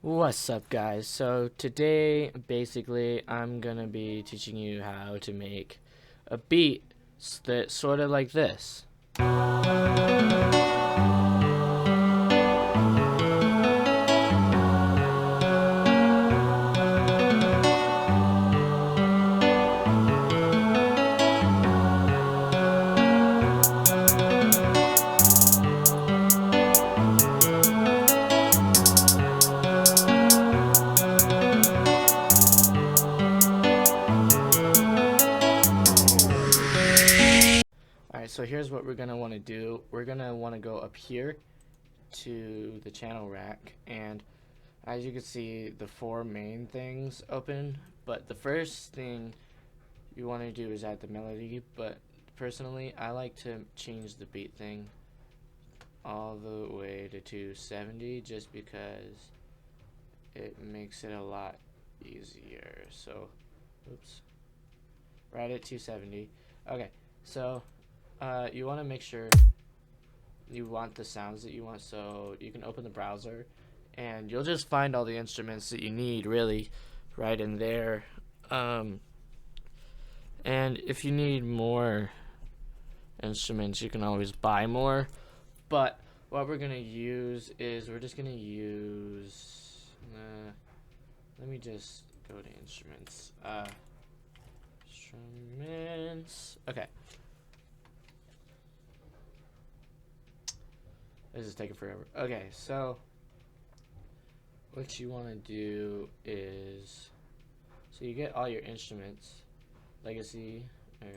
What's up, guys? So today basically I'm gonna be teaching you how to make a beat that's sort of like this. Alright, so here's what we're gonna want to do. We're gonna want to go up here to the channel rack, and as you can see, the four main things open, but the first thing you want to do is add the melody. But personally, I like to change the beat thing all the way to 270 just because it makes it a lot easier. So oops, right at 270. Okay, so you want to make sure you want the sounds that you want, so you can open the browser and you'll just find all the instruments that you need really right in there. And if you need more instruments, you can always buy more, but what we're gonna use is we're just gonna use let me just go to instruments. Instruments. Okay. This is taking forever. Okay, so what you want to do is, so you get all your instruments, legacy, or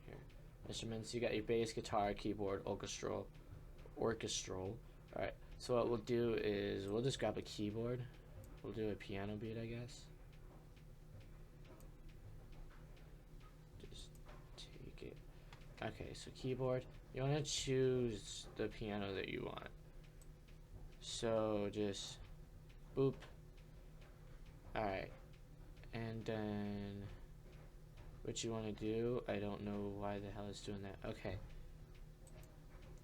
here, instruments. You got your bass, guitar, keyboard, orchestral. All right. So what we'll do is we'll just grab a keyboard. We'll do a piano beat, I guess. Just take it. Okay, so keyboard. You want to choose the piano that you want. So just boop. Alright. And then what you want to do, I don't know why the hell it's doing that. Okay.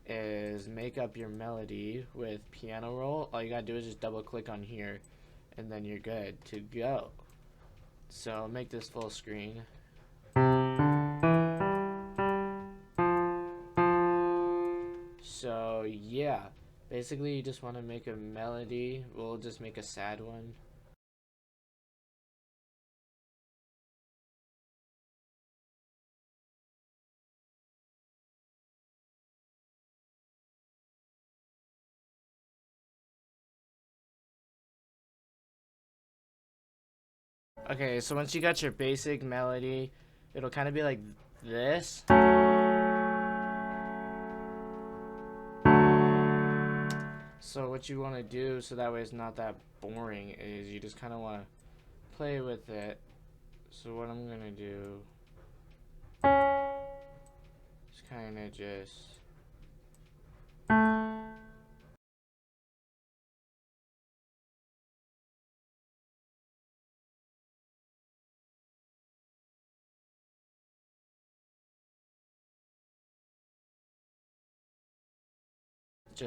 Is make up your melody with piano roll. All you gotta do is just double click on here and then you're good to go. So make this full screen. So yeah, basically you just want to make a melody. We'll just make a sad one. Okay, so once you got your basic melody, it'll kind of be like this. So what you want to do, so that way it's not that boring, is you just kind of want to play with it. So what I'm going to do is kind of just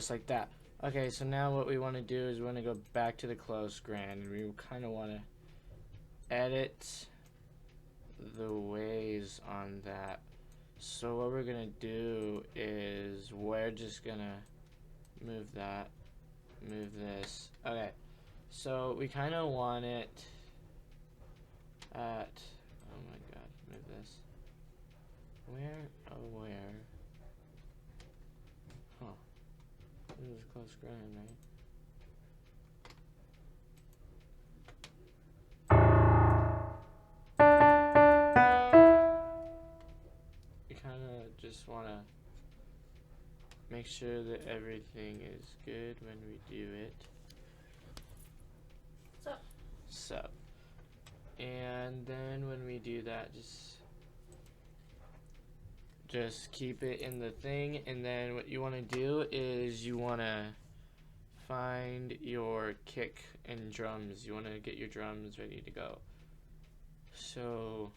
like that. Okay, so now what we want to do is we want to go back to the close grand, and we kind of want to edit the waves on that. So what we're gonna do is we're just gonna move that, move this. Okay, so we kind of want it at, oh my god, move this. Where, oh where? Huh, this is close grand, right? You kind of just want to make sure that everything is good when we do it. So, and then when we do that, just keep it in the thing, and then what you want to do is you want to find your kick and drums. You want to get your drums ready to go. So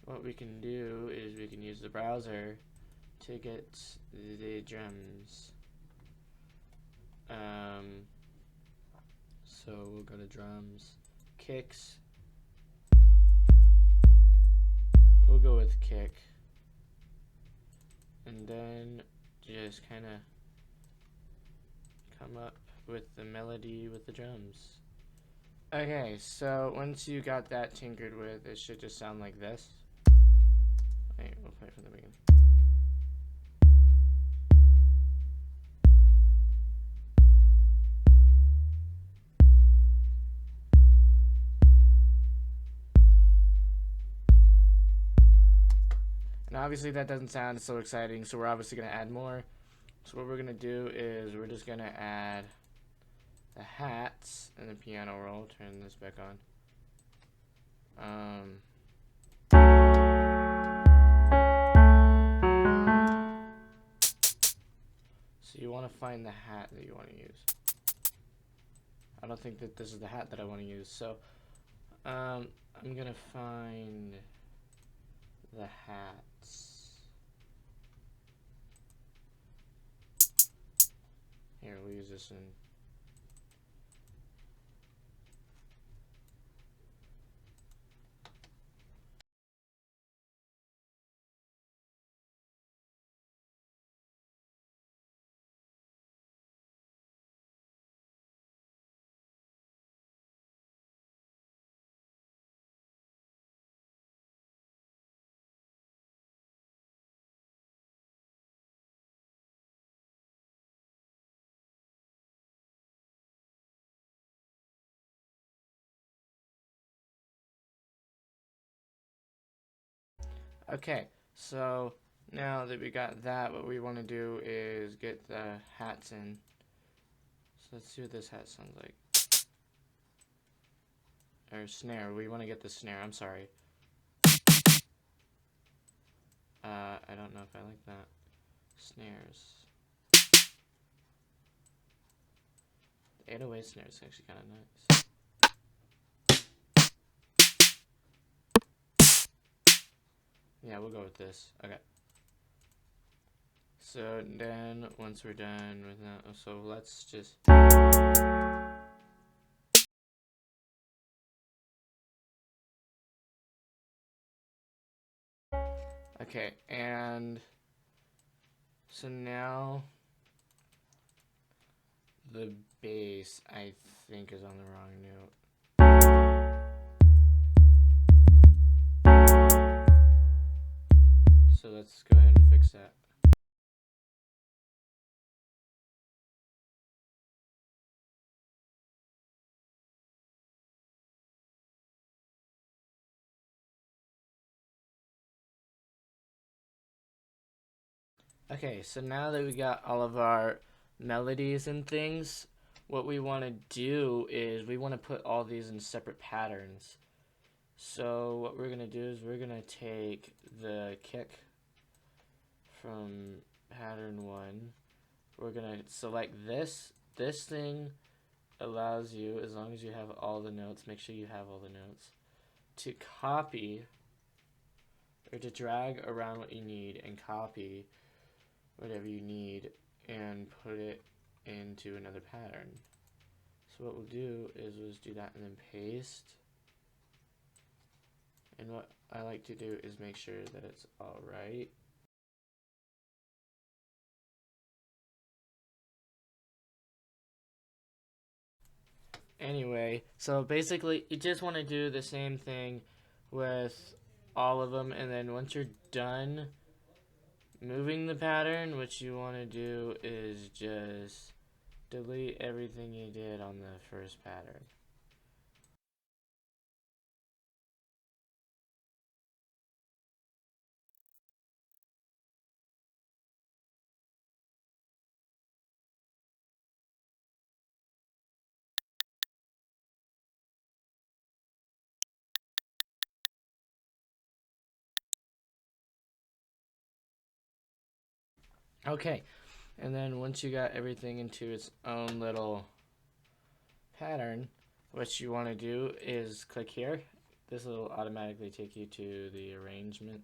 what we can do is we can use the browser to get the drums. So we'll go to drums, kicks. We'll go with kick. And then just kind of come up with the melody with the drums. Okay, so once you got that tinkered with, it should just sound like this. Wait, we'll play it from the beginning. And obviously that doesn't sound so exciting, so we're obviously going to add more. So what we're going to do is we're just going to add the hats and the piano roll. Turn this back on. So you want to find the hat that you want to use. I don't think that this is the hat that I want to use, so I'm going to find the hats. Here, we'll use this one. Okay, so now that we got that, what we want to do is get the hats in. So let's see what this hat sounds like. Or snare, we want to get the snare, I'm sorry. I don't know if I like that. Snares. The 808 snare is actually kind of nice. Yeah, we'll go with this. Okay. So then, once we're done with that, so let's just... Okay, and so now the bass, I think, is on the wrong note. So let's go ahead and fix that. Okay, so now that we got all of our melodies and things, what we want to do is we want to put all these in separate patterns. So what we're going to do is we're going to take the kick from pattern 1. We're going to select this. This thing allows you, as long as you have all the notes, make sure you have all the notes, to copy or to drag around what you need and copy whatever you need and put it into another pattern. So what we'll do is we'll just do that and then paste. And what I like to do is make sure that it's all right. Anyway, so basically you just want to do the same thing with all of them, and then once you're done moving the pattern, what you want to do is just delete everything you did on the first pattern. Okay, and then once you got everything into its own little pattern, what you want to do is click here. This will automatically take you to the arrangement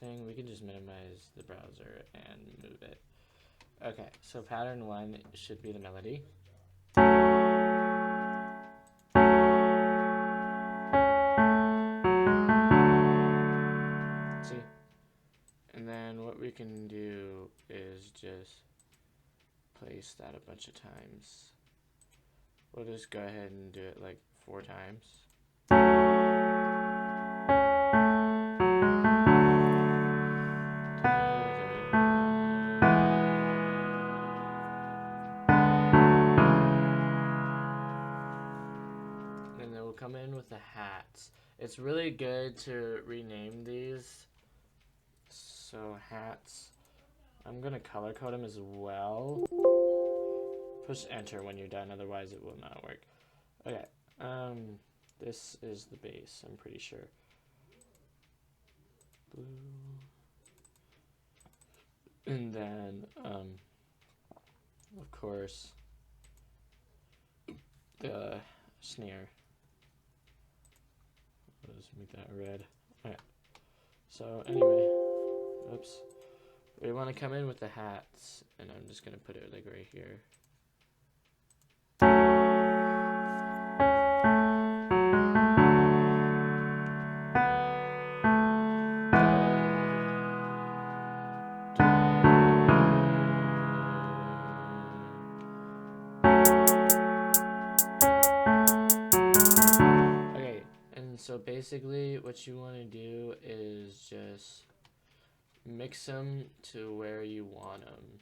thing. We can just minimize the browser and move it. Okay, so pattern 1 should be the melody. place that a bunch of times. We'll just go ahead and do it like 4 times. And then we'll come in with the hats. It's really good to rename these. So hats. I'm gonna color code them as well. Push enter when you're done, otherwise it will not work. Okay, this is the base, I'm pretty sure. Blue. And then, of course, the snare. Let's make that red. Okay, so anyway, oops. We want to come in with the hats, and I'm just gonna put it like right here. Okay, and so basically what you want to do is just mix them to where you want them.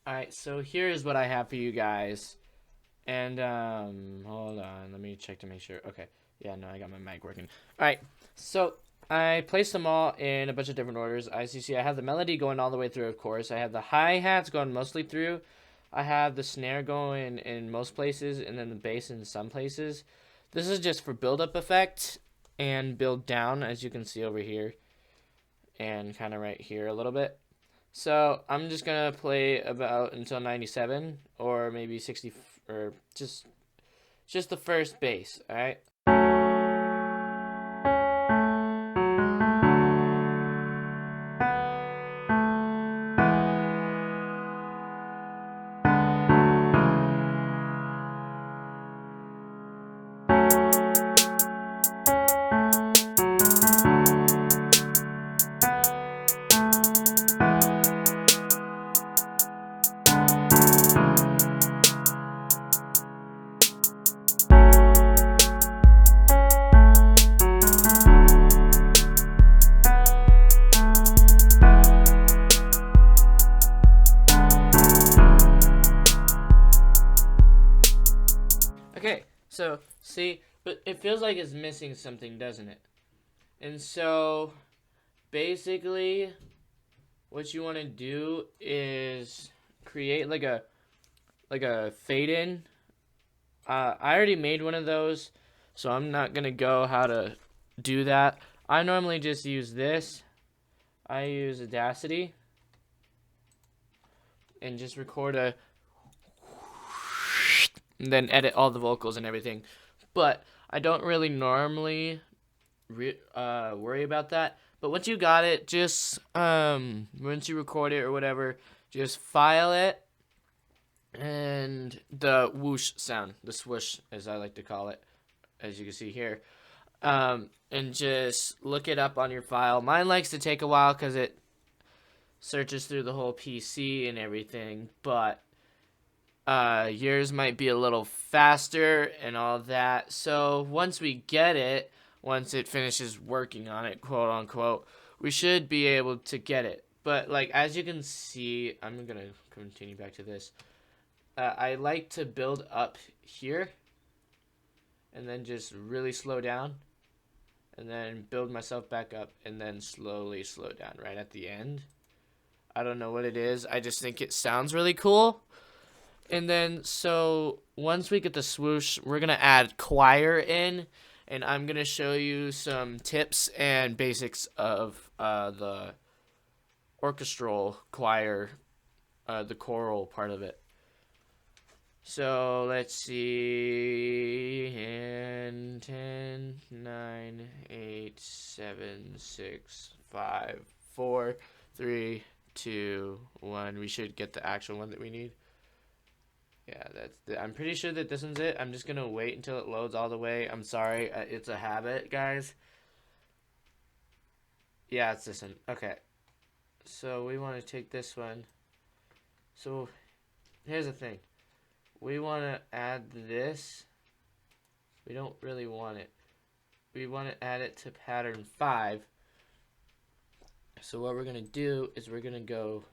Alright, so here's what I have for you guys. And, hold on, let me check to make sure. Okay, yeah, no, I got my mic working. Alright, so I placed them all in a bunch of different orders. As you see, I have the melody going all the way through, of course. I have the hi-hats going mostly through. I have the snare going in most places, and then the bass in some places. This is just for build-up effect and build down, as you can see over here. And kind of right here a little bit. So I'm just gonna play about until 97 or maybe 60 or just the first bass, all right? Okay, so see, but it feels like it's missing something, doesn't it? And so basically what you want to do is create like a fade in. I already made one of those, so I'm not gonna go how to do that. I normally just use this. I use Audacity and just record and then edit all the vocals and everything. But I don't really normally worry about that. But once you got it, just once you record it or whatever, just file it, and the whoosh sound, the swoosh as I like to call it, as you can see here, and just look it up on your file. Mine likes to take a while because it searches through the whole PC and everything, but yours might be a little faster and all that. So once we get it, once it finishes working on it, quote unquote, we should be able to get it. But like, as you can see, I'm gonna continue back to this. I like to build up here and then just really slow down and then build myself back up and then slowly slow down right at the end. I don't know what it is. I just think it sounds really cool. And then, so once we get the swoosh, we're going to add choir in, and I'm going to show you some tips and basics of the orchestral choir, the choral part of it. So let's see, and 10, 9, 8, 7, 6, 5, 4, 3, 2, 1. We should get the actual one that we need. Yeah, I'm pretty sure that this one's it. I'm just gonna wait until it loads all the way. I'm sorry, it's a habit, guys. Yeah, it's this one. Okay, so we want to take this one. So here's the thing. We want to add this. We don't really want it. We want to add it to pattern 5. So what we're going to do is we're going to go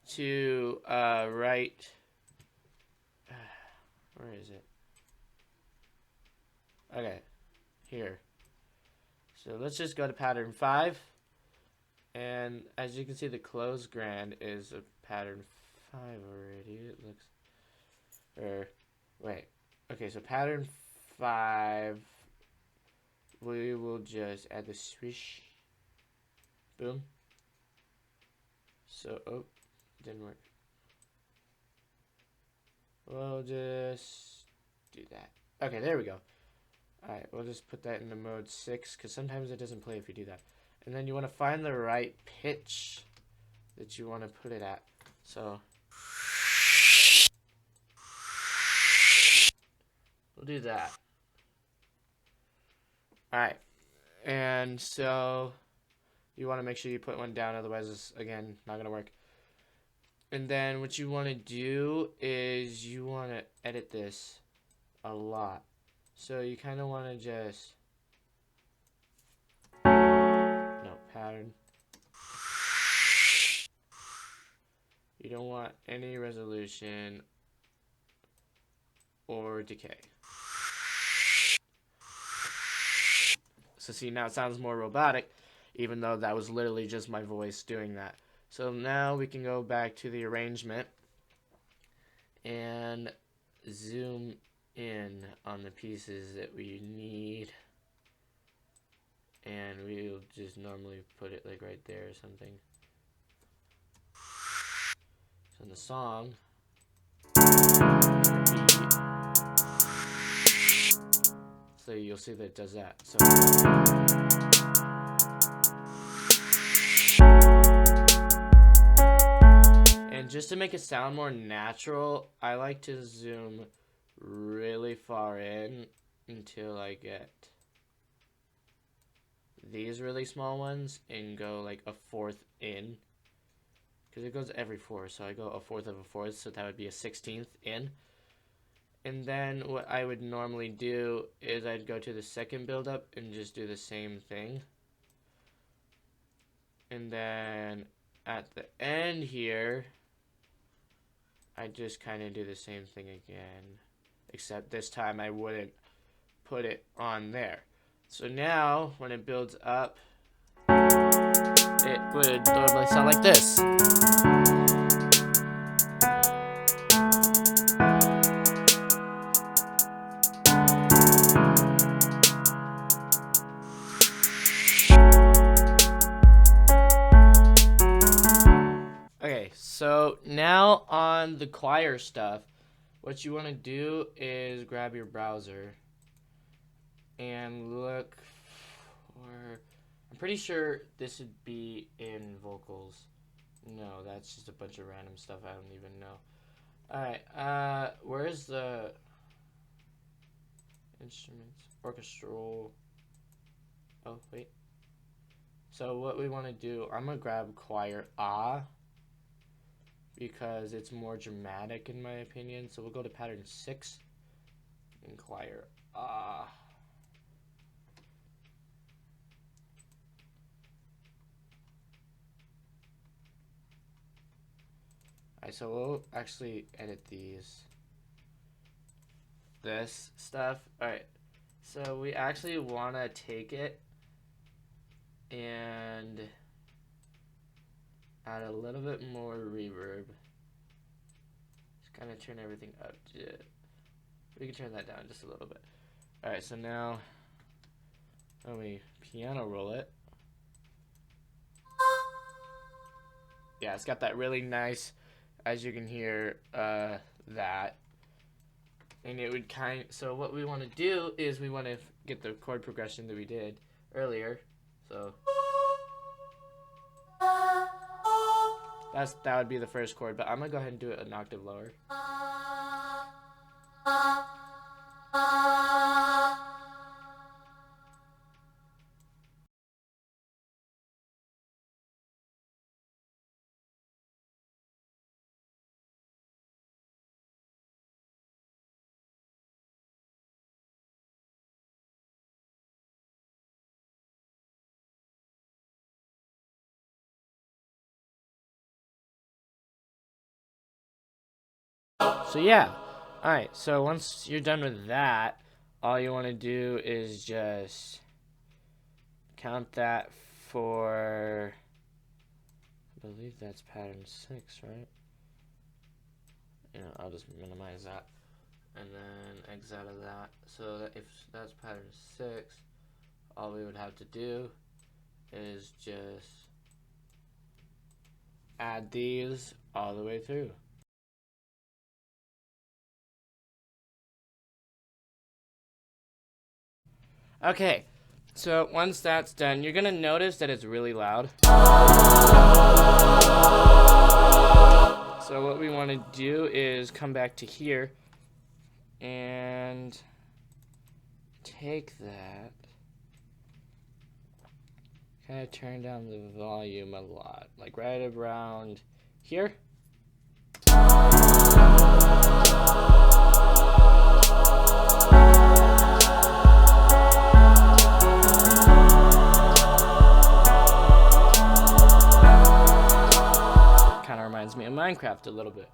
to right. Where is it? Okay, here. So let's just go to pattern 5. And as you can see, the close grand is a pattern 5 already. It looks. Wait. Okay, so pattern 5. We will just add the swish. Boom. So, oh, didn't work. We'll just do that. Okay, there we go. Alright, we'll just put that into mode 6, because sometimes it doesn't play if you do that. And then you want to find the right pitch that you want to put it at. So, we'll do that. Alright, and so you want to make sure you put one down, otherwise it's, again, not going to work. And then what you want to do is you want to edit this a lot. So you kind of want to just, no, pattern. You don't want any resolution or decay. So see, now it sounds more robotic, even though that was literally just my voice doing that. So now we can go back to the arrangement and zoom in on the pieces that we need. And we'll just normally put it like right there or something. So in the song, so you'll see that it does that. So and just to make it sound more natural, I like to zoom really far in until I get these really small ones and go like a fourth in, because it goes every 4, so I go a fourth of a fourth, so that would be a 16th in. And then what I would normally do is I'd go to the second build-up and just do the same thing. And then at the end here, I just kind of do the same thing again, except this time I wouldn't put it on there. So now, when it builds up, it would normally sound like this. Okay, so now on the choir stuff, what you want to do is grab your browser and look for, I'm pretty sure this would be in vocals. No, that's just a bunch of random stuff I don't even know. Alright, where's the instruments? Orchestral. Oh, wait. So what we want to do, I'm going to grab choir ah, because it's more dramatic in my opinion. So we'll go to pattern 6 and choir ah. Alright, so we'll actually edit this stuff. Alright, so we actually want to take it and add a little bit more reverb. Just kind of turn everything up. We can turn that down just a little bit. Alright, so now when we piano roll it, yeah, it's got that really nice, as you can hear, that. And it would so what we want to do is we want to get the chord progression that we did earlier. So That would be the first chord, but I'm gonna go ahead and do it an octave lower. So yeah, alright, so once you're done with that, all you want to do is just count that for, I believe that's pattern 6, right? I'll just minimize that and then X out of that. So that if that's pattern 6, all we would have to do is just add these all the way through. Okay, so once that's done, you're gonna notice that it's really loud. So what we want to do is come back to here and take that, kind of turn down the volume a lot, like right around here. Kind of reminds me of Minecraft a little bit.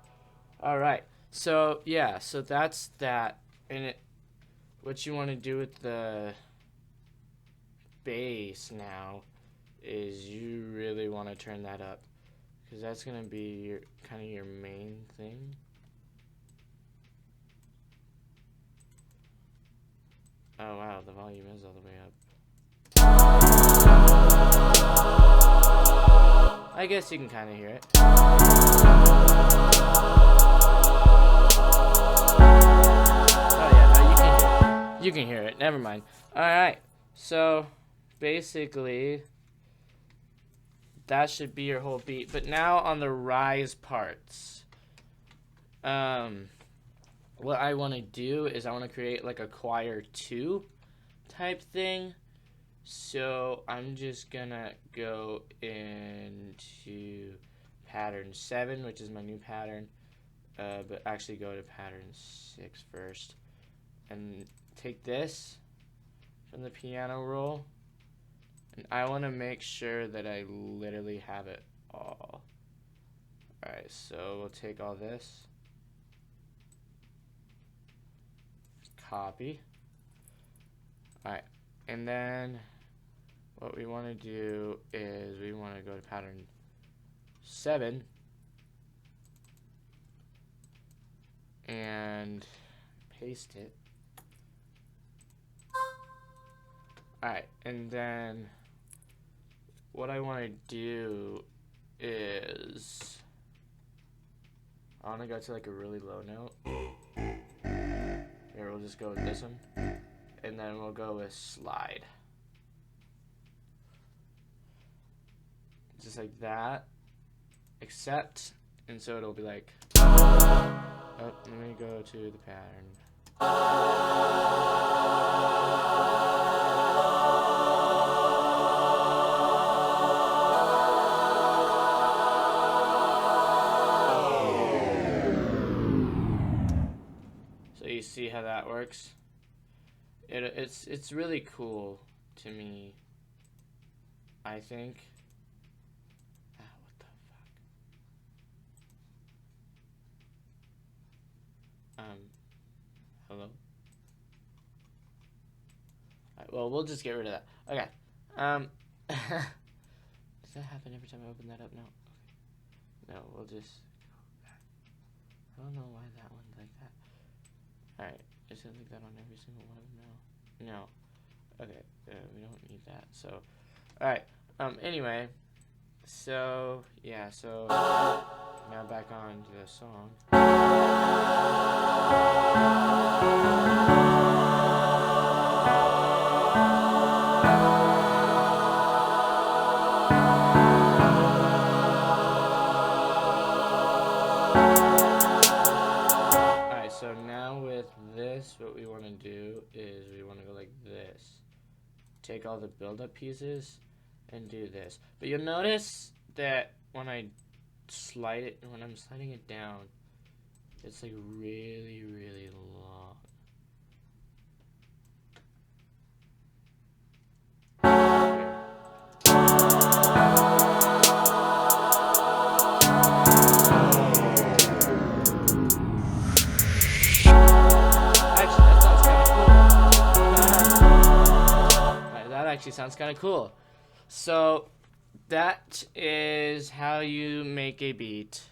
All right, so yeah, so that's that. And what you want to do with the bass now is you really want to turn that up, because that's going to be your kind of your main thing. Oh wow, the volume is all the way up. I guess you can kind of hear it. Oh yeah, no, you can hear it. Never mind. Alright, so basically that should be your whole beat. But now on the rise parts, what I want to do is I want to create like a choir 2 type thing. So I'm just gonna go into pattern 7, which is my new pattern, but actually go to pattern 6 first, and take this from the piano roll, and I want to make sure that I literally have it all. Alright, so we'll take all this, copy. Alright, and then what we want to do is we want to go to pattern 7 and paste it. Alright, and then what I want to do is I want to go to like a really low note. Here, we'll just go with this one, and then we'll go with slide. Just like that, except, and so it'll be like, oh, let me go to the pattern. So you see how that works? It's really cool to me, I think. Hello? Alright, well, we'll just get rid of that. Okay. Does that happen every time I open that up? No. Okay. No, we'll just go back. I don't know why that one's like that. Alright, is it like that on every single one of them now? No. Okay, we don't need that. So, alright. Anyway, so, yeah, so now back on to the song. is we want to go like this. Take all the build-up pieces and do this. But you'll notice that when I'm sliding it down, it's like really, really long. Actually sounds kind of cool. So that is how you make a beat.